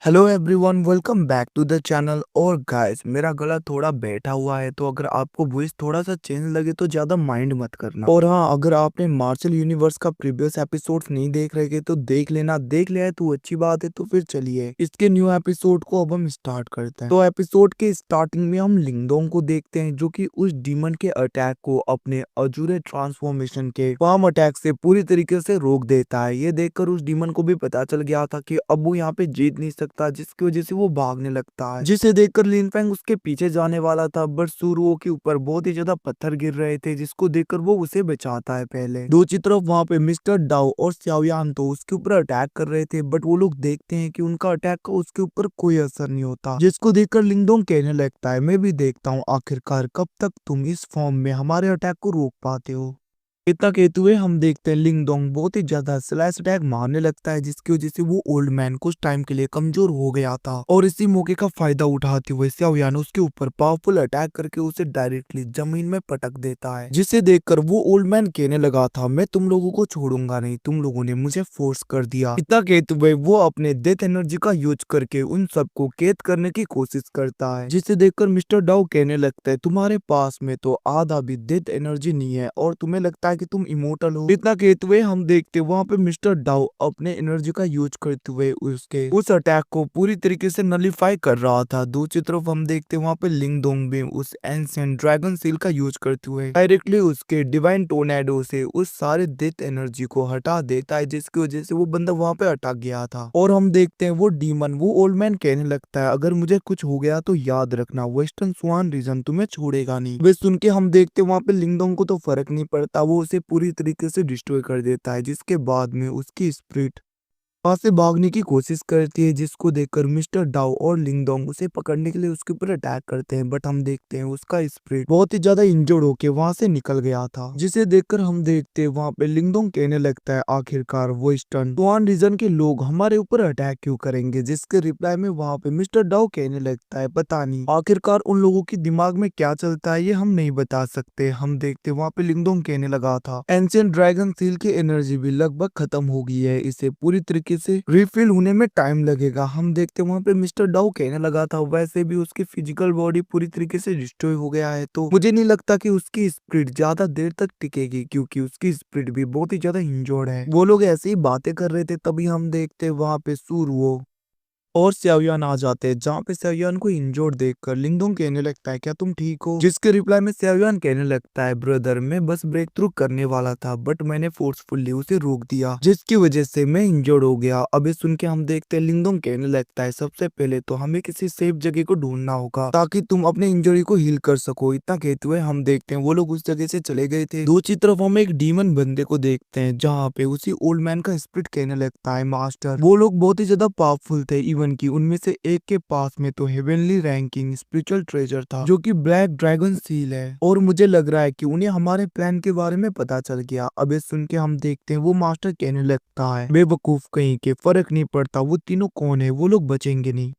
Hello everyone, welcome back to the channel. और guys, मेरा गला थोड़ा बैठा हुआ है, तो अगर आपको वॉइस थोड़ा सा चेंज लगे तो ज्यादा माइंड मत करना। और हाँ, अगर आपने मार्शल यूनिवर्स का प्रीवियस एपिसोड्स नहीं देख रहे तो देख लेना। देख लिया है तो अच्छी बात है। तो फिर चलिए इसके न्यू एपिसोड को अब हम स्टार्ट करते हैं। तो एपिसोड के स्टार्टिंग में हम लिंगडोंग को देखते हैं, जो कि उस डीमन के अटैक को अपने अजूरे ट्रांसफॉर्मेशन के फार्म अटैक से पूरी तरीके से रोक देता है। ये देखकर उस डीमन को भी पता चल गया था कि अब वो यहाँ पे जीत नहीं सकता, जिसकी वजह से वो भागने लगता है, जिसे देखकर लिनफेंग उसके पीछे जाने वाला था। बट सुरुओ के ऊपर बहुत ही ज्यादा पत्थर गिर रहे थे, जिसको देखकर वो उसे बचाता है। पहले दूसरी तरफ वहां पे मिस्टर डाओ और स्याओयान तो उसके ऊपर अटैक कर रहे थे, बट वो लोग देखते हैं कि उनका अटैक का उसके ऊपर कोई असर नहीं होता, जिसको देखकर लिंगडोंग कहने लगता है, मैं भी देखता हूँ आखिरकार कब तक तुम इस फॉर्म में हमारे अटैक को रोक पाते हो। इतना कहते हुए हम देखते हैं लिंगडोंग बहुत ही ज्यादा स्लैश अटैक मारने लगता है, जिसकी वजह से वो ओल्ड मैन कुछ टाइम के लिए कमजोर हो गया था। और इसी मौके का फायदा उठाते हुए स्याओयान उसके ऊपर पावरफुल अटैक करके उसे डायरेक्टली जमीन में पटक देता है, जिसे देखकर वो ओल्ड मैन कहने लगा था, मैं तुम लोगों को छोड़ूंगा नहीं, तुम लोगों ने मुझे फोर्स कर दिया। इतना कहते हुए वो अपने डेथ एनर्जी का यूज करके उन सबको कैद करने की कोशिश करता है, जिसे देखकर मिस्टर डाउ कहने लगता है, तुम्हारे पास में तो आधा भी डेथ एनर्जी नहीं है और तुम्हें लगता है कि तुम इमोर्टल हो। इतना कहते हुए हम देखते वहां पे मिस्टर डाउ अपने एनर्जी का यूज करते हुए उसके उस अटैक को पूरी तरीके से नलीफाई कर रहा था। दूसरी तरफ हम देखते वहां पे लिंगडोंग भी उस एंशिएंट ड्रैगन सील का यूज करते हुए डायरेक्टली उसके डिवाइन टोर्नेडो से उस सारे डेथ एनर्जी को हटा देता है, जिसकी वजह से वो बंदा वहां पे अटक गया था। और हम देखते हैं वो डीमन वो ओल्ड मैन कहने लगता है, अगर मुझे कुछ हो गया तो याद रखना वेस्टर्न स्वान रीजन तुम्हें छोड़ेगा नहीं। वे सुन के हम देखते वहां पे लिंगडोंग को तो फर्क नहीं पड़ता, वो उसे पूरी तरीके से डिस्ट्रॉय कर देता है, जिसके बाद में उसकी स्पिरिट वहां से भागने की कोशिश करती है, जिसको देखकर मिस्टर डाउ और लिंगडोंग उसे पकड़ने के लिए उसके ऊपर अटैक करते हैं। बट हम देखते हैं उसका स्पिरिट बहुत ही ज्यादा इंजर्ड होके वहां से निकल गया था, जिसे देखकर हम देखते हैं वहां पे लिंगडोंग कहने लगता है, आखिरकार वो ईस्टर्न स्वान रीजन के लोग हमारे ऊपर अटैक क्यों करेंगे। जिसके रिप्लाई में वहां पे मिस्टर डाउ कहने लगता है, पता नहीं आखिरकार उन लोगों के दिमाग में क्या चलता है, ये हम नहीं बता सकते। हम देखते वहां पे लिंगडोंग कहने लगा था, एंशिएंट ड्रैगन सील की एनर्जी भी लगभग खत्म हो गई है, इसे पूरी तरीके से रिफिल होने में टाइम लगेगा। हम देखते वहां पे मिस्टर डाउ कहने लगा था, वैसे भी उसकी फिजिकल बॉडी पूरी तरीके से डिस्ट्रॉय हो गया है, तो मुझे नहीं लगता कि उसकी स्पिरिट ज्यादा देर तक टिकेगी, क्योंकि उसकी स्पिरिट भी बहुत ही ज्यादा इंजर्ड है। वो लोग ऐसे ही बातें कर रहे थे, तभी हम देखते वहां पे सुरुओ और स्याओयान आ जाते हैं, जहाँ पे स्याओयान को इंजोर्ड देखकर लिंगडोंग कहने लगता है, क्या तुम ठीक हो। जिसके रिप्लाई में स्याओयान कहने लगता है, ब्रदर मैं बस ब्रेक थ्रू करने वाला था, बट मैंने फोर्सफुली उसे रोक दिया, जिसकी वजह से मैं इंजोर्ड हो गया। अभी सुन के हम देखते हैं लिंगडोंग कहने लगता है, सबसे पहले तो हमें किसी सेफ जगह को ढूंढना होगा ताकि तुम अपने इंजरी को हील कर सको। इतना कहते हुए हम देखते हैं वो लोग उस जगह से चले गए थे। दूसरी तरफ हम एक डीमन बंदे को देखते हैं, जहाँ पे उसी ओल्ड मैन का स्पिरिट कहने लगता है, मास्टर वो लोग बहुत ही ज्यादा पावरफुल थे, इवन की उनमें से एक के पास में तो हेवनली रैंकिंग स्पिरिचुअल ट्रेजर था, जो कि ब्लैक ड्रैगन सील है, और मुझे लग रहा है कि उन्हें हमारे प्लान के बारे में पता चल गया। अब ये सुन के हम देखते हैं वो मास्टर कहने लगता है, बेवकूफ कहीं के, फर्क नहीं पड़ता वो तीनों कौन है, वो लोग बचेंगे नहीं।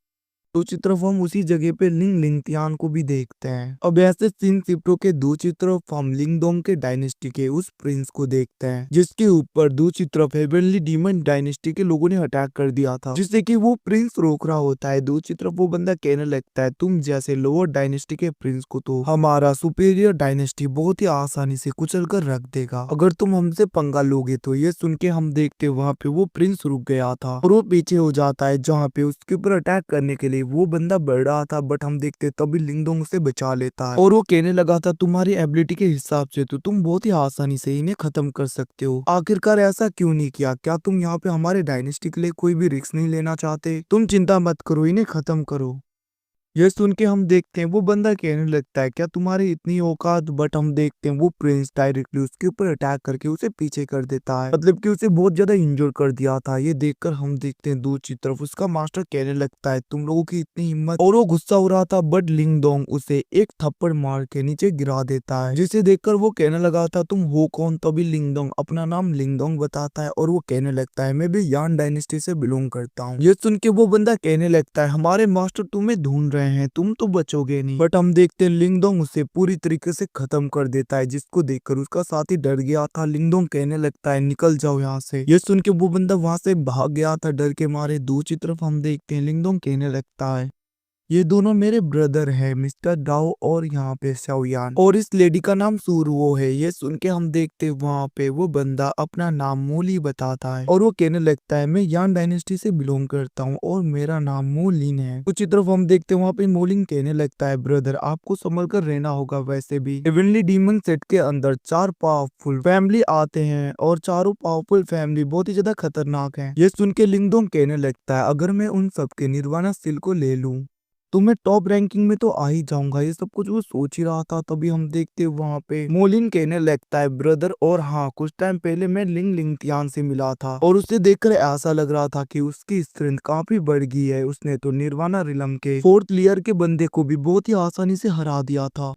दूसरी तरफ हम उसी जगह पे लिंग लिंगतियान को भी देखते हैं। अब ऐसे सीन शिफ्टों के दूसरी तरफ हम लिंगडोंग के डायनेस्टी के उस प्रिंस को देखते हैं, जिसके ऊपर दूसरी तरफ हेवनली डीमन डायनेस्टी के लोगों ने अटैक कर दिया था, जिससे कि वो प्रिंस रोक रहा होता है। दूसरी तरफ वो बंदा कहने लगता है, तुम जैसे लोअर डायनेस्टी के प्रिंस को तो हमारा सुपीरियर डायनेस्टी बहुत ही आसानी से कुचल कर रख देगा, अगर तुम हमसे पंगा लोगे तो। ये सुन के हम देखते वहां पे वो प्रिंस रुक गया था और वो पीछे हो जाता है, जहाँ पे उसके ऊपर अटैक करने के लिए वो बंदा बढ़ रहा था। बट हम देखते तभी लिंगडोंग उसे बचा लेता है और वो कहने लगा था, तुम्हारी एबिलिटी के हिसाब से तो तुम बहुत ही आसानी से इन्हें खत्म कर सकते हो, आखिरकार ऐसा क्यों नहीं किया। क्या तुम यहाँ पे हमारे डायनेस्टी के लिए कोई भी रिस्क नहीं लेना चाहते। तुम चिंता मत करो, इन्हें खत्म करो। यह सुन के हम देखते हैं वो बंदा कहने लगता है, क्या तुम्हारी इतनी औकात। बट हम देखते हैं वो प्रिंस डायरेक्टली उसके ऊपर अटैक करके उसे पीछे कर देता है, मतलब कि उसे बहुत ज्यादा इंजोर कर दिया था। ये देखकर हम देखते हैं दूसरी तरफ उसका मास्टर कहने लगता है, तुम लोगों की इतनी हिम्मत। और वो गुस्सा हो रहा था, बट लिंगडोंग उसे एक थप्पड़ मार के नीचे गिरा देता है, जिसे देखकर वो कहने लगा था, तुम हो कौन। तभी लिंगडोंग अपना नाम लिंगडोंग बताता है और वो कहने लगता है, मैं भी यान डायनेस्टी से बिलोंग करता हूँ। ये सुन के वो बंदा कहने लगता है, हमारे मास्टर तुम्हें ढूंढ रहे गए हैं, तुम तो बचोगे नहीं। बट हम देखते हैं लिंगडोंग उसे पूरी तरीके से खत्म कर देता है, जिसको देखकर उसका साथी डर गया था। लिंगडोंग कहने लगता है निकल जाओ यहाँ से। ये सुन के वो बंदा वहां से भाग गया था डर के मारे। दूसरी तरफ हम देखते हैं लिंगडोंग कहने लगता है ये दोनों मेरे ब्रदर हैं, मिस्टर डाओ और यहाँ पे शाओयान, और इस लेडी का नाम सुरुओ है। ये सुन के हम देखते वहाँ पे वो बंदा अपना नाम मोली बताता है और वो कहने लगता है मैं यान डायनेस्टी से बिलोंग करता हूँ और मेरा नाम मोलिन है। दूसरी तरफ हम देखते हैं वहाँ पे मोलिन कहने लगता है ब्रदर आपको संभल कर रहना होगा, वैसे भी हेवनली डीमन सेट के अंदर 4 पावरफुल फैमिली आते हैं और चारों पावरफुल फैमिली बहुत ही ज्यादा खतरनाक है। ये सुन के लिंगडोंग कहने लगता है अगर मैं उन सबके निर्वाणा स्किल को ले लूं तो मैं टॉप रैंकिंग में तो आ ही जाऊंगा। ये सब कुछ वो सोच ही रहा था। तभी हम देखते हैं वहां पे मोलिन कहने लगता है ब्रदर और हाँ कुछ टाइम पहले मैं लिंग लिंगतियान से मिला था और उसे देखकर ऐसा लग रहा था कि उसकी स्ट्रेंथ काफी बढ़ गई है। उसने तो निर्वाणा रिलम के 4th लेयर के बंदे को भी बहुत ही आसानी से हरा दिया था।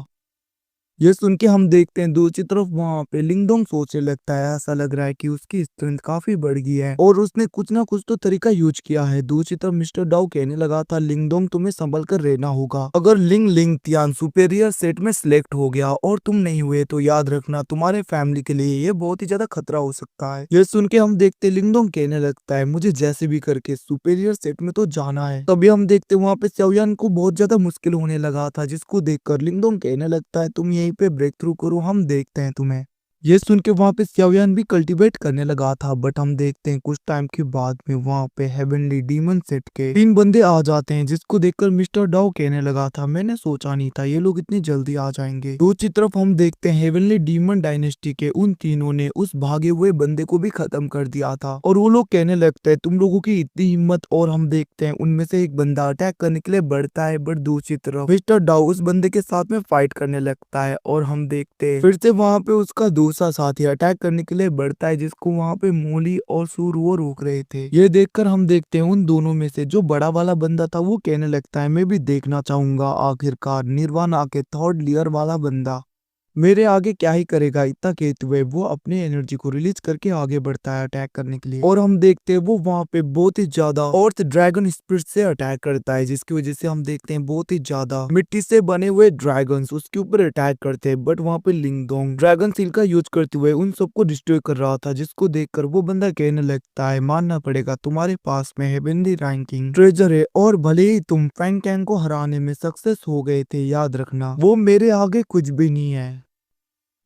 ये सुन के हम देखते हैं दूसरी तरफ वहां पे लिंगडोंग सोचने लगता है ऐसा लग रहा है कि उसकी स्ट्रेंथ काफी बढ़ गई है और उसने कुछ ना कुछ तो तरीका यूज किया है। दूसरी तरफ मिस्टर डाउ कहने लगा था लिंगडोंग तुम्हें संभल कर रहना होगा। अगर लिंग लिंगतियान सुपेरियर सेट में सिलेक्ट हो गया और तुम नहीं हुए तो याद रखना तुम्हारे फैमिली के लिए ये बहुत ही ज्यादा खतरा हो सकता है। ये सुन के हम देखते लिंगडोंग कहने लगता है मुझे जैसे भी करके सुपेरियर सेट में तो जाना है। तभी हम देखते वहां पे शाओयान को बहुत ज्यादा मुश्किल होने लगा था, जिसको देखकर लिंगडोंग कहने लगता है तुम यहीं पे ब्रेक थ्रू करो, हम देखते हैं तुम्हें। ये सुन के वहां पे शाओयान भी कल्टीवेट करने लगा था। बट हम देखते हैं कुछ टाइम के बाद में वहां पे हेवनली डीमन सेट के 3 बंदे आ जाते हैं, जिसको देखकर मिस्टर डाउ कहने लगा था मैंने सोचा नहीं था ये लोग इतनी जल्दी आ जाएंगे। दूसरी तरफ हम देखते हैं हेवनली डीमन डायनेस्टी के उन तीनों ने उस भागे हुए बंदे को भी खत्म कर दिया था और वो लोग कहने लगते हैं तुम लोगों की इतनी हिम्मत। और हम देखते हैं उनमें से एक बंदा अटैक करने के लिए बढ़ता है, बट दूसरी तरफ मिस्टर डाउ उस बंदे के साथ में फाइट करने लगता है और हम देखते हैं फिर से वहां पे उसका दूसरा साथी अटैक करने के लिए बढ़ता है, जिसको वहां पे मोली और सुरुओ रोक रहे थे। ये देखकर हम देखते हैं उन दोनों में से जो बड़ा वाला बंदा था वो कहने लगता है मैं भी देखना चाहूंगा आखिरकार निर्वाणा के 3rd लेयर वाला बंदा मेरे आगे क्या ही करेगा। इतना कहते हुए वो अपनी एनर्जी को रिलीज करके आगे बढ़ता है अटैक करने के लिए और हम देखते हैं वो वहां पे बहुत ही ज्यादा और ड्रैगन स्पिरिट से अटैक करता है, जिसकी वजह से हम देखते हैं बहुत ही ज्यादा मिट्टी से बने हुए ड्रैगन उसके ऊपर अटैक करते हैं। बट वहां पे लिंगडोंग ड्रैगन सील का यूज करते हुए उन सबको डिस्ट्रॉय कर रहा था, जिसको देखकर वो बंदा कहने लगता है मानना पड़ेगा तुम्हारे पास में हेवनली रैंकिंग ट्रेजर है और भले ही तुम फैंग कैंग को हराने में सक्सेस हो गए थे, याद रखना वो मेरे आगे कुछ भी नहीं है।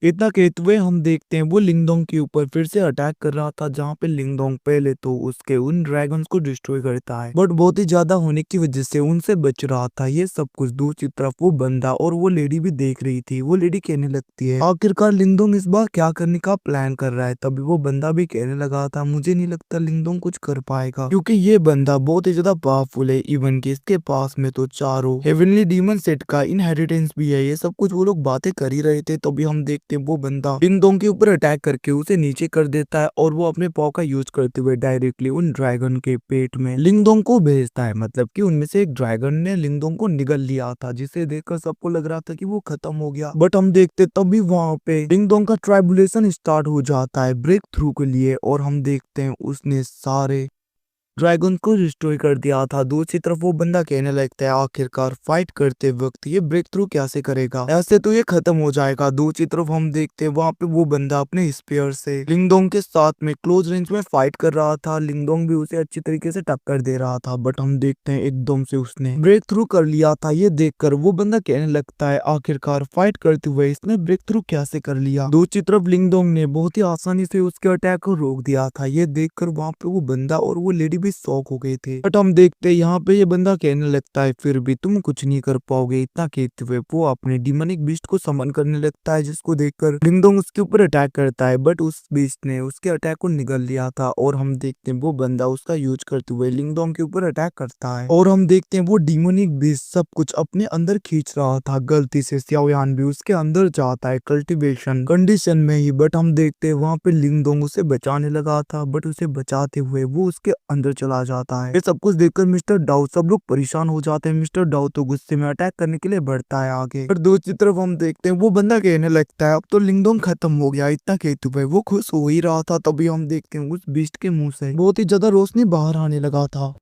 इतना कहते हुए हम देखते हैं वो लिंगडोंग के ऊपर फिर से अटैक कर रहा था, जहाँ पे लिंगडोंग पहले तो उसके उन ड्रैगन्स को डिस्ट्रॉय करता है, बट बहुत ही ज्यादा होने की वजह से उनसे बच रहा था। ये सब कुछ दूसरी तरफ वो बंदा और वो लेडी भी देख रही थी। वो लेडी कहने लगती है आखिरकार लिंगडोंग इस बार क्या करने का प्लान कर रहा है। तभी वो बंदा भी कहने लगा था मुझे नहीं लगता लिंगडोंग कुछ कर पाएगा, क्योंकि ये बंदा बहुत ही ज्यादा पावरफुल है। इवन कि इसके पास में तो चारों हेवनली डीमन सेट का इनहेरिटेंस भी है। ये सब कुछ वो लोग बातें कर ही रहे थे। तभी हम देखते वो बंदा लिंगडोंग के ऊपर अटैक करके उसे नीचे कर देता है और वो अपने पाव का यूज करते हुए डायरेक्टली उन ड्रैगन के पेट में लिंगडोंग को भेजता है। मतलब कि उनमें से एक ड्रैगन ने लिंगडोंग को निगल लिया था, जिसे देखकर सबको लग रहा था कि वो खत्म हो गया। बट हम देखते तभी वहां पे लिंगडोंग का ट्राइबुलेशन स्टार्ट हो जाता है ब्रेक थ्रू के लिए और हम देखते हैं उसने सारे ड्रैगन को डिस्ट्रॉय कर दिया था। दूसरी तरफ वो बंदा कहने लगता है आखिरकार फाइट करते वक्त ये ब्रेक थ्रू कैसे करेगा, ऐसे तो ये खत्म हो जाएगा। दूसरी तरफ हम देखते हैं वहां पे वो बंदा अपने स्पेयर से लिंगडोंग के साथ में क्लोज रेंज में फाइट कर रहा था। लिंगडोंग भी उसे अच्छी तरीके से टक्कर दे रहा था, बट हम देखते हैं एकदम से उसने ब्रेक थ्रू कर लिया था। ये देखकर वो बंदा कहने लगता है आखिरकार फाइट करते हुए इसने ब्रेक थ्रू कैसे कर लिया। दूसरी तरफ लिंगडोंग ने बहुत ही आसानी से उसके अटैक को रोक दिया था। ये देखकर वहां पे वो बंदा और वो लेडी भी शॉक हो गए थे। बट हम देखते हैं यहाँ पे ये बंदा कहने लगता है फिर भी तुम कुछ नहीं कर पाओगे। इतना कहते हुए वो अपने डिमोनिक बीस्ट को समन करने लगता है, जिसको देखकर लिंगडोंग उसके ऊपर अटैक करता है, बट उस बीस्ट ने उसके अटैक को निगल लिया था। और हम देखते हैं वो बंदा उसका यूज करते हुए लिंगडोंग के ऊपर अटैक करता है और हम देखते हैं वो डिमोनिक बीस्ट सब कुछ अपने अंदर खींच रहा था। गलती से शाओयान भी उसके अंदर जाता है कल्टीवेशन कंडीशन में ही। बट हम देखते हैं वहां पे लिंगडोंग उसे बचाने लगा था, बट उसे बचाते हुए वो उसके अंदर चला जाता है। ये सब कुछ देखकर मिस्टर डाउ सब लोग परेशान हो जाते हैं। मिस्टर डाउ तो गुस्से में अटैक करने के लिए बढ़ता है आगे। और दूसरी तरफ हम देखते हैं वो बंदा कहने लगता है अब तो लिंगडोंग खत्म हो गया। इतना कहते हुए वो खुश हो ही रहा था, तभी हम देखते हैं उस बीस्ट के मुंह से बहुत ही ज्यादा रोशनी बाहर आने लगा था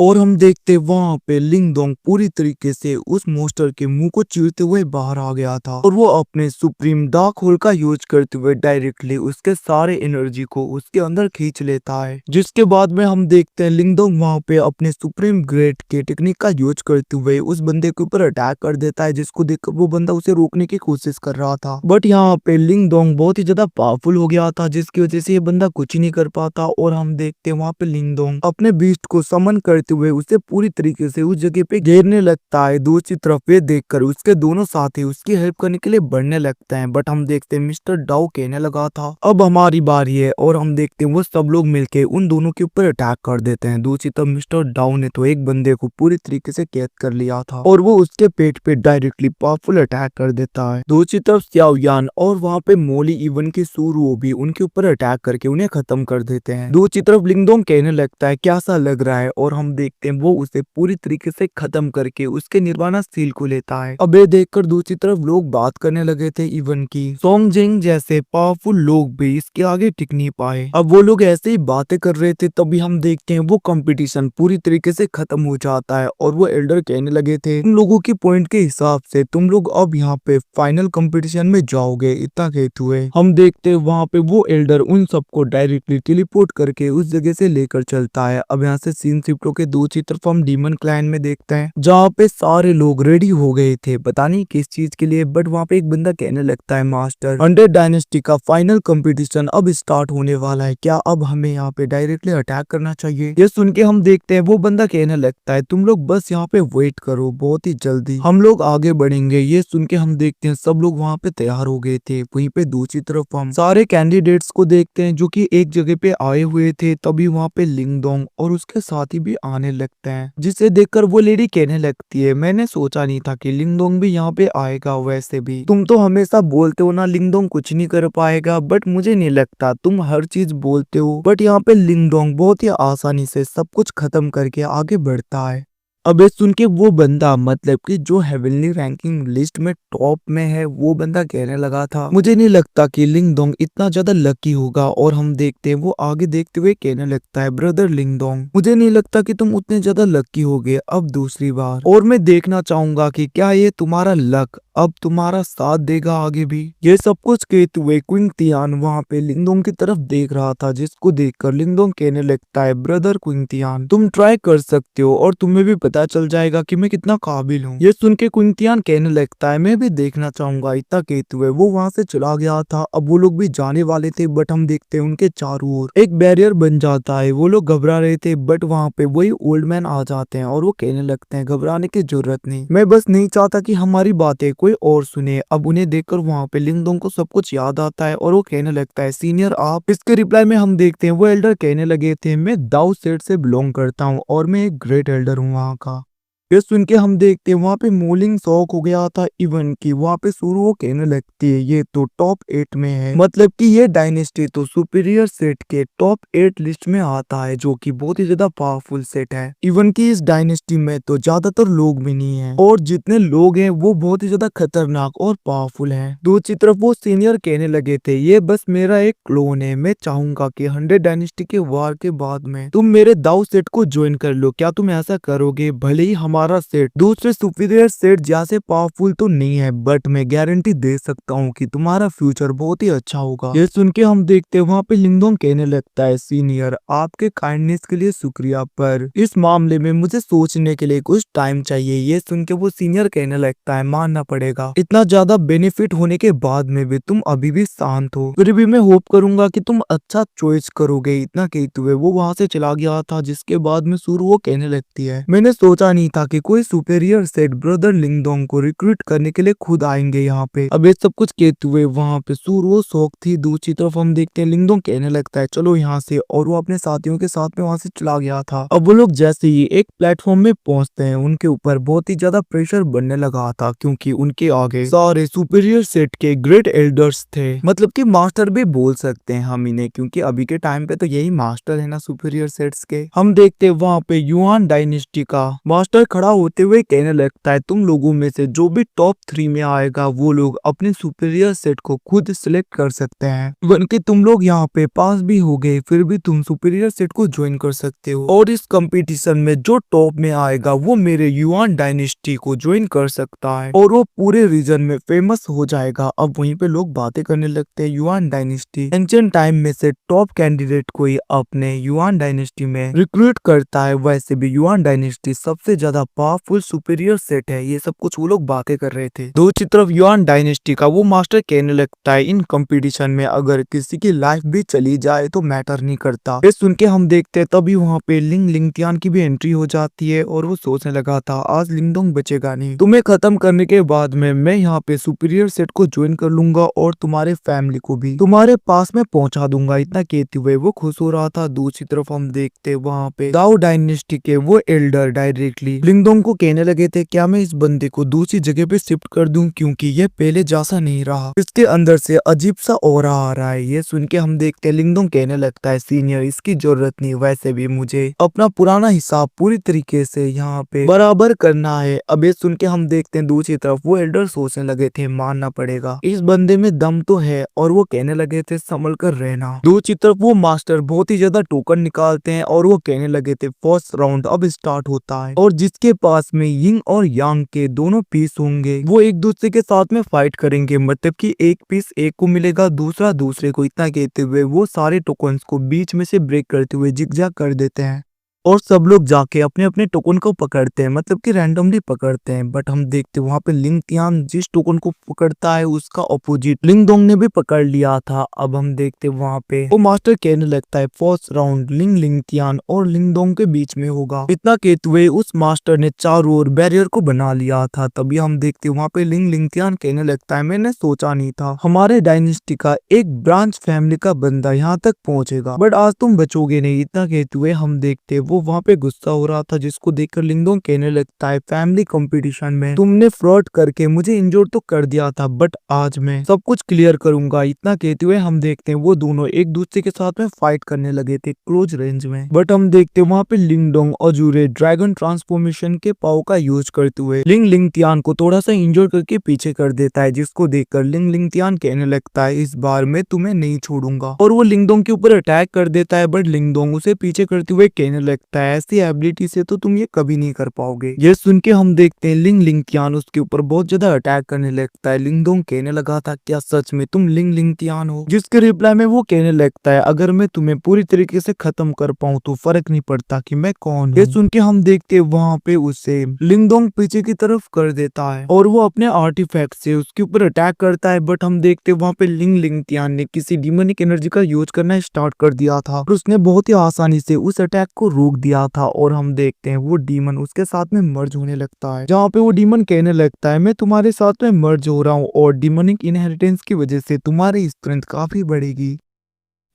और हम देखते वहां पे लिंगडोंग पूरी तरीके से उस मोस्टर के मुंह को चीरते हुए बाहर आ गया था और वो अपने सुप्रीम डार्क होल का यूज करते हुए डायरेक्टली उसके सारे एनर्जी को उसके अंदर खींच लेता है। जिसके बाद में हम देखते हैं लिंगडोंग वहां पे अपने सुप्रीम ग्रेड के टेक्निक का यूज करते हुए उस बंदे के ऊपर अटैक कर देता है, जिसको देखकर वो बंदा उसे रोकने की कोशिश कर रहा था। बट यहाँ पे लिंगडोंग बहुत ही ज्यादा पावरफुल हो गया था, जिसकी वजह से ये बंदा कुछ नहीं कर पाता। और हम देखते हैं वहां पे लिंगडोंग अपने बीस्ट को समन करते हुए उसे पूरी तरीके से उस जगह पे घेरने लगता है। दूसरी तरफ ये देखकर उसके दोनों साथी उसकी हेल्प करने के लिए बढ़ने लगते हैं। बट हम देखते हैं मिस्टर डाउ कहने लगा था अब हमारी बारी है, और हम देखते हैं वो सब लोग मिलके उन दोनों के ऊपर अटैक कर देते हैं। दूसरी तरफ मिस्टर डाउ ने तो एक बंदे को पूरी तरीके से कैद कर लिया था और वो उसके पेट पे डायरेक्टली पावरफुल अटैक कर देता है। दूसरी तरफ सियाओ यान और वहाँ पे मोली इवन की सूरो भी उनके ऊपर अटैक करके उन्हें खत्म कर देते हैं। दूसरी तरफ लिंगडोंग कहने लगता है कैसा लग रहा है, और हम देखते हैं वो उसे पूरी तरीके से खत्म करके उसके निर्वाणा सील को लेता है। अब ये देखकर दूसरी तरफ लोग बात करने लगे थे इवन की सोंगजिंग जैसे पावरफुल लोग भी इसके आगे टिक नहीं पाए। अब वो लोग ऐसे ही बातें कर रहे थे, तभी हम देखते हैं वो कंपटीशन पूरी तरीके से खत्म हो जाता है और वो एल्डर कहने लगे थे तुम लोगों की पॉइंट के हिसाब से तुम लोग अब यहाँ पे फाइनल कंपटीशन में जाओगे। इतना कहते हुए हम देखते हैं वहाँ पे वो एल्डर उन सबको डायरेक्टली टेलीपोर्ट करके उस जगह से लेकर चलता है। अब यहाँ से सीन शिफ्ट होके दूसरी तरफ हम डीमन क्लैन में देखते हैं जहाँ पे सारे लोग रेडी हो गए थे, पता नहीं किस चीज के लिए। बट वहाँ पे एक बंदा कहने लगता है मास्टर 100 डायनेस्टी का फाइनल कंपटीशन अब स्टार्ट होने वाला है, क्या अब हमें यहाँ पे डायरेक्टली अटैक करना चाहिए? ये सुन के हम देखते हैं वो बंदा कहने लगता है तुम लोग बस यहाँ पे वेट करो, बहुत ही जल्दी हम लोग आगे बढ़ेंगे। ये सुन के हम देखते हैं सब लोग वहाँ पे तैयार हो गए थे। वहीं पे दूसरी तरफ हम सारे कैंडिडेट्स को देखते हैं जो कि एक जगह पे आए हुए थे। तभी वहाँ पे लिंगडोंग और उसके साथी भी आने लगते हैं, जिसे देखकर वो लेडी कहने लगती है मैंने सोचा नहीं था कि लिंगडोंग भी यहाँ पे आएगा। वैसे भी तुम तो हमेशा बोलते हो ना लिंगडोंग कुछ नहीं कर पाएगा, बट मुझे नहीं लगता, तुम हर चीज बोलते हो। बट यहाँ पे लिंगडोंग बहुत ही आसानी से सब कुछ खत्म करके आगे बढ़ता है। अबे सुन के वो बंदा मतलब कि जो हेवनली रैंकिंग लिस्ट में टॉप में है वो बंदा कहने लगा था मुझे नहीं लगता कि लिंगडोंग इतना ज्यादा लकी होगा। और हम देखते हैं वो आगे देखते हुए कहने लगता है ब्रदर लिंगडोंग मुझे नहीं लगता कि तुम उतने ज्यादा लकी होगे अब दूसरी बार, और मैं देखना चाहूंगा कि क्या ये तुम्हारा लक अब तुम्हारा साथ देगा आगे भी। ये सब कुछ कहते हुए क्विंग तियान वहाँ पे लिंगडोंग की तरफ देख रहा था, जिसको देखकर लिंगडोंग कहने लगता है ब्रदर क्विंग तियान तुम ट्राई कर सकते हो और तुम्हें भी पता चल जाएगा कि मैं कितना काबिल हूँ। ये सुन के क्विंग तियान कहने लगता है मैं भी देखना चाहूंगा। इतना कहते हुए वो वहाँ से चला गया था। अब वो लोग भी जाने वाले थे, बट हम देखते हैं उनके चारों ओर एक बैरियर बन जाता है। वो लोग घबरा रहे थे, बट वहाँ पे वही ओल्ड मैन आ जाते हैं और वो कहने लगते हैं घबराने की जरूरत नहीं, मैं बस नहीं चाहता कि हमारी बातें कोई और सुने। अब उन्हें देखकर वहाँ पे लिंगडोंग को सब कुछ याद आता है और वो कहने लगता है सीनियर आप। इसके रिप्लाई में हम देखते हैं वो एल्डर कहने लगे थे मैं दाऊ सेट से बिलोंग करता हूँ और मैं एक ग्रेट एल्डर हूँ वहाँ का। ये सुन के हम देखते हैं वहाँ पे मोलिंग शौक हो गया था इवन की वहाँ पे शुरू वो कहने लगती है ये तो टॉप 8 में है, मतलब कि ये डायनेस्टी तो सुपीरियर सेट के टॉप 8 लिस्ट में आता है, जो कि बहुत ही ज्यादा पावरफुल सेट है। इवन की इस डायनेस्टी में तो ज्यादातर लोग भी नहीं है, और जितने लोग हैं वो बहुत ही ज्यादा खतरनाक और पावरफुल है। दूसरी तरफ वो सीनियर कहने लगे थे ये बस मेरा एक क्लोन है, मैं चाहूंगा कि 100 डायनेस्टी के वार के बाद में तुम मेरे दाऊ सेट को ज्वाइन कर लो, क्या तुम ऐसा करोगे? भले ही हमारा सेट दूसरे सुपीरियर सेट जैसे पावरफुल तो नहीं है, बट मैं गारंटी दे सकता हूँ कि तुम्हारा फ्यूचर बहुत ही अच्छा होगा। ये सुन के हम देखते हैं वहाँ पे लिंगडोंग कहने लगता है सीनियर आपके काइंडनेस के लिए शुक्रिया, पर इस मामले में मुझे सोचने के लिए कुछ टाइम चाहिए। ये सुन के वो सीनियर कहने लगता है मानना पड़ेगा, इतना ज्यादा बेनिफिट होने के बाद में भी तुम अभी भी शांत हो, फिर भी मैं होप करूंगा कि तुम अच्छा चॉइस करोगे। इतना कहते हुए वो वहाँ से चला गया था, जिसके बाद में शुरू वो कहने लगती है मैंने सोचा नहीं था कि कोई सुपीरियर सेट ब्रदर लिंगडोंग को रिक्रूट करने के लिए खुद आएंगे यहाँ पे। अब ये सब कुछ कहते हुए वहाँ पे सूरो शौक थी। दूसरी तरफ हम देखते हैं लिंगडोंग कहने लगता है चलो यहाँ से, और वो अपने साथियों के साथ में वहाँ से चला गया था। अब वो लोग जैसे ही एक प्लेटफॉर्म में पहुंचते हैं उनके ऊपर बहुत ही ज्यादा प्रेशर बनने लगा था, क्योंकि उनके आगे सारे सुपीरियर सेट के ग्रेट एल्डर्स थे, मतलब कि मास्टर भी बोल सकते हैं हम इन्हें, क्योंकि अभी के टाइम पे तो यही मास्टर है ना सुपीरियर सेट्स के। हम देखते हैं वहाँ पे युआन डायनेस्टी का मास्टर खड़ा होते हुए कहने लगता है तुम लोगों में से जो भी टॉप 3 में आएगा वो लोग अपने सुपीरियर सेट को खुद सिलेक्ट कर सकते हैं। इवन कि तुम लोग यहाँ पे पास भी हो गए फिर भी तुम सुपीरियर सेट को ज्वाइन कर सकते हो और इस कंपटीशन में जो टॉप में आएगा वो मेरे युआन डायनेस्टी को ज्वाइन कर सकता है और वो पूरे रीजन में फेमस हो जाएगा। अब वहीं पे लोग बातें करने लगते हैं युआन डायनेस्टी एंशिएंट टाइम में से टॉप कैंडिडेट को ही अपने युआन डायनेस्टी में रिक्रूट करता है। वैसे भी युआन डायनेस्टी सबसे ज्यादा पावरफुल सुपीरियर सेट है। ये सब कुछ वो लोग बातें कर रहे थे। दूसरी तरफ युआन डायनेस्टी का वो मास्टर कहने लगता है इन कंपटीशन में अगर किसी की लाइफ भी चली जाए तो मैटर नहीं करता। ये सुन के हम देखते हैं तभी वहाँ पे लिंग लिंगतियान की भी एंट्री हो जाती है और वो सोचने लगा था आज लिंगडोंग बचेगा नहीं। तुम्हें खत्म करने के बाद में मैं यहाँ पे सुपीरियर सेट को ज्वाइन कर लूंगा और तुम्हारे फैमिली को भी तुम्हारे पास में पहुंचा दूंगा। इतना कहते हुए वो खुश हो रहा था। दूसरी तरफ हम देखते वहाँ पे दाओ डायनेस्टी के वो एल्डर डायरेक्टली लिंगडोंग को कहने लगे थे क्या मैं इस बंदे को दूसरी जगह पे शिफ्ट कर दूं क्योंकि ये पहले जैसा नहीं रहा, इसके अंदर से अजीब सा ऑरा आ रहा है। ये सुन के हम देखते हैं लिंगडोंग कहने लगता है सीनियर इसकी जरूरत नहीं, वैसे भी मुझे अपना पुराना हिसाब पूरी तरीके से यहाँ पे बराबर करना है। अब ये सुन के हम देखते हैं दूसरी तरफ वो एल्डर सोचने लगे थे मानना पड़ेगा इस बंदे में दम तो है और वो कहने लगे थे संभल कर रहना। दूसरी तरफ वो मास्टर बहुत ही ज्यादा टोकन निकालते हैं और वो कहने लगे थे फर्स्ट राउंड अब स्टार्ट होता है और जिसके पास में यिंग और यांग के दोनों पीस होंगे वो एक दूसरे के साथ में फाइट करेंगे। मतलब कि एक पीस एक को मिलेगा दूसरा दूसरे को। इतना कहते हुए वो सारे टोकन्स को बीच में से ब्रेक करते हुए जिगजैग कर देते हैं और सब लोग जाके अपने अपने टोकन को पकड़ते हैं, मतलब कि रैंडमली पकड़ते हैं। बट हम देखते हैं वहाँ पे लिंगतियान जिस टोकन को पकड़ता है उसका ऑपोजिट लिंगडोंग ने भी पकड़ लिया था। अब हम देखते हैं वहाँ पे वो मास्टर कहने लगता है फर्स्ट राउंड लिंगतियान और लिंगडोंग के बीच में होगा। इतना कहते हुए उस मास्टर ने चारों ओर बैरियर को बना लिया था। तभी हम देखते हैं वहाँ पे लिंगतियान कहने लगता है मैंने सोचा नहीं था हमारे डायनेस्टी का एक ब्रांच फैमिली का बंदा यहाँ तक पहुंचेगा, बट आज तुम बचोगे नहीं। इतना कहते हुए हम देखते वो वहाँ पे गुस्सा हो रहा था जिसको देखकर लिंगडोंग कहने लगता है फैमिली कंपटीशन में तुमने फ्रॉड करके मुझे इंजोर तो कर दिया था बट आज मैं सब कुछ क्लियर करूंगा। इतना कहते हुए हम देखते हैं वो दोनों एक दूसरे के साथ में फाइट करने लगे थे क्लोज रेंज में। बट हम देखते हैं वहाँ पे लिंगडोंग अजूरे ड्रैगन ट्रांसफॉर्मेशन के पाव का यूज करते हुए लिंगतियान को थोड़ा सा इंजोर करके पीछे कर देता है, जिसको देखकर लिंगतियान कहने लगता है इस बार मैं तुम्हें नहीं छोड़ूंगा और वो लिंगडोंग के ऊपर अटैक कर देता है। बट लिंगडोंग उसे पीछे करते हुए कहने लगता है ऐसी एबिलिटी से तो तुम ये कभी नहीं कर पाओगे। ये सुन के हम देखते हैं लिंगतियान उसके ऊपर बहुत ज्यादा अटैक करने लगता है। लिंगडोंग कहने लगा था क्या सच में तुम लिंगतियान हो, जिसके रिप्लाई में वो कहने लगता है अगर मैं तुम्हें पूरी तरीके से खत्म कर पाऊं तो फर्क नहीं पड़ता कि मैं कौन हूं। ये सुन के हम देखते हैं वहाँ पे उसे लिंगडोंग पीछे की तरफ कर देता है और वो अपने आर्टिफैक्ट से उसके ऊपर अटैक करता है। बट हम देखते हैं वहाँ पे लिंगतियान ने किसी डिमोनिक एनर्जी का यूज करना स्टार्ट कर दिया था और उसने बहुत ही आसानी से उस अटैक को रोक दिया था और हम देखते हैं वो डीमन उसके साथ में मर्ज होने लगता है, जहाँ पे वो डीमन कहने लगता है मैं तुम्हारे साथ में मर्ज हो रहा हूँ और डिमोनिक इनहेरिटेंस की वजह से तुम्हारी स्ट्रेंथ काफी बढ़ेगी।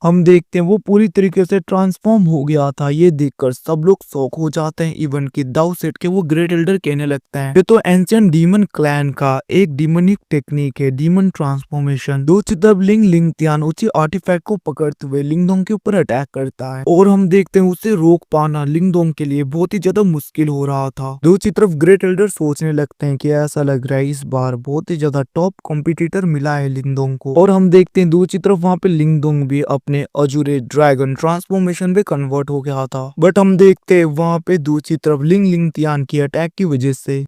हम देखते हैं वो पूरी तरीके से ट्रांसफॉर्म हो गया था। ये देखकर सब लोग शॉक हो जाते हैं। इवन कि दाऊ सेट के वो ग्रेट एल्डर कहने लगते हैं ये तो एंशिएंट डीमन क्लैन का एक डिमोनिक टेक्निक है डीमन ट्रांसफॉर्मेशन। दूसरी तरफ लिंगतियान उसी आर्टिफैक्ट को पकड़ते हुए लिंगडोंग के ऊपर अटैक करता है और हम देखते हैं उसे रोक पाना लिंगडोंग के लिए बहुत ही ज्यादा मुश्किल हो रहा था। दूसरी तरफ ग्रेट एल्डर सोचने लगते हैं कि ऐसा लग रहा है इस बार बहुत ही ज्यादा टॉप कॉम्पिटिटर मिला है लिंगडोंग को। और हम देखते हैं दूसरी तरफ वहाँ पे लिंगडोंग भी अपने अजूरे ड्रैगन ट्रांसफॉर्मेशन में कन्वर्ट हो गया था। बट हम देखते हैं वहाँ पे दूसरी तरफ लिंगतियान की अटैक की वजह से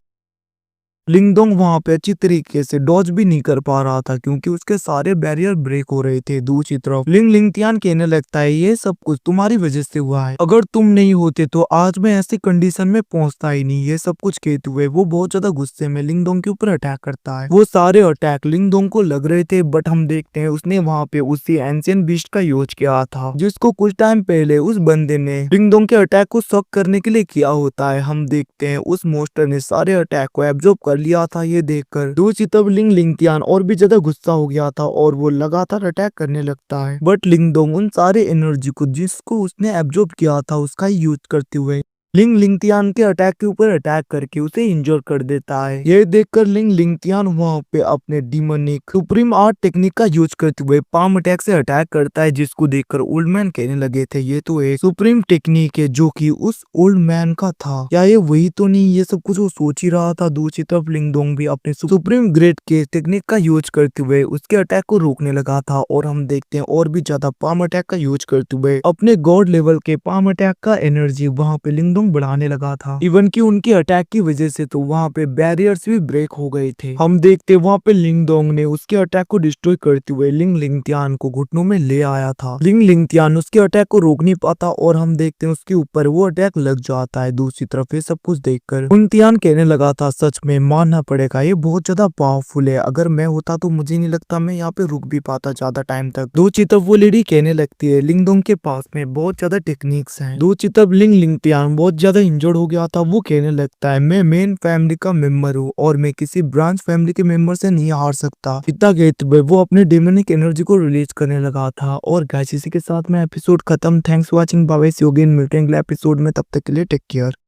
लिंगडोंग वहाँ पे अच्छी तरीके से डॉज भी नहीं कर पा रहा था क्योंकि उसके सारे बैरियर ब्रेक हो रहे थे। दूसरी तरफ लिंगतियान कहने लगता है ये सब कुछ तुम्हारी वजह से हुआ है, अगर तुम नहीं होते तो आज मैं ऐसी कंडीशन में पहुंचता ही नहीं। ये सब कुछ कहते हुए वो बहुत ज्यादा गुस्से में लिंगडोंग के ऊपर अटैक करता है। वो सारे अटैक लिंगडोंग को लग रहे थे बट हम देखते हैं उसने वहाँ पे उसी एंशिएंट बीस्ट का यूज किया था जिसको कुछ टाइम पहले उस बंदे ने लिंगडोंग के अटैक को शॉक करने के लिए किया होता है। हम देखते हैं उस मोस्टर ने सारे अटैक को एब्जॉर्ब कर लिया था। ये देखकर दूसरी तरफ लिंगतियान और भी ज्यादा गुस्सा हो गया था और वो लगातार अटैक करने लगता है। बट लिंगडोंग उन सारे एनर्जी को जिसको उसने एब्जॉर्ब किया था उसका यूज करते हुए लिंग लिंगतियान के अटैक के ऊपर अटैक करके उसे इंजोर कर देता है। ये देखकर लिंग लिंगतियान वहाँ पे अपने डिमोनिक सुप्रीम आर्ट टेक्निक का यूज करते हुए पाम अटैक से अटैक करता है, जिसको देखकर ओल्ड मैन कहने लगे थे ये तो एक सुप्रीम टेक्निक है जो कि उस ओल्ड मैन का था। क्या ये वही तो नहीं, ये सब कुछ वो सोच ही रहा था। दूसरी तरफ लिंगडोंग भी अपने सुप्रीम ग्रेड के टेक्निक का यूज करते हुए उसके अटैक को रोकने लगा था, और हम देखते हैं और भी ज्यादा पाम अटैक का यूज करते हुए अपने गॉड लेवल के पाम अटैक का एनर्जी वहाँ पे लिंगडोंग बढ़ाने लगा था। इवन कि उनके अटैक की वजह से तो वहाँ पे बैरियर्स भी ब्रेक हो गए थे। हम देखते वहाँ पे लिंगडोंग ने उसके अटैक को डिस्ट्रॉय करते हुए लिंग लिंगतियान को घुटनों में ले आया था। लिंग लिंगतियान उसके अटैक को रोक नहीं पाता और हम देखते हैं उसके ऊपर वो अटैक लग जाता है। दूसरी तरफ ये सब कुछ देखकर लिंगतियान कहने लगा था सच में मानना पड़ेगा ये बहुत ज्यादा पावरफुल है, अगर मैं होता तो मुझे नहीं लगता मैं यहाँ पे रुक भी पाता ज्यादा टाइम तक। दूसरी तरफ वो लेडी कहने लगती है लिंगडोंग के पास में बहुत ज्यादा टेक्निक्स हैं। दूसरी तरफ लिंग लिंगतियान बहुत ज्यादा इंजर्ड हो गया था। वो कहने लगता है मैं मेन फैमिली का मेंबर हूँ और मैं किसी ब्रांच फैमिली के मेंबर से नहीं हार सकता। इतना कहते हुए वो अपने डेमोनिक एनर्जी को रिलीज करने लगा था। और गाइस इसी के साथ में एपिसोड खत्म। Thanks for watching, bye bye, see you again, मिलते हैं अगले एपिसोड में, तब तक के लिए टेक केयर।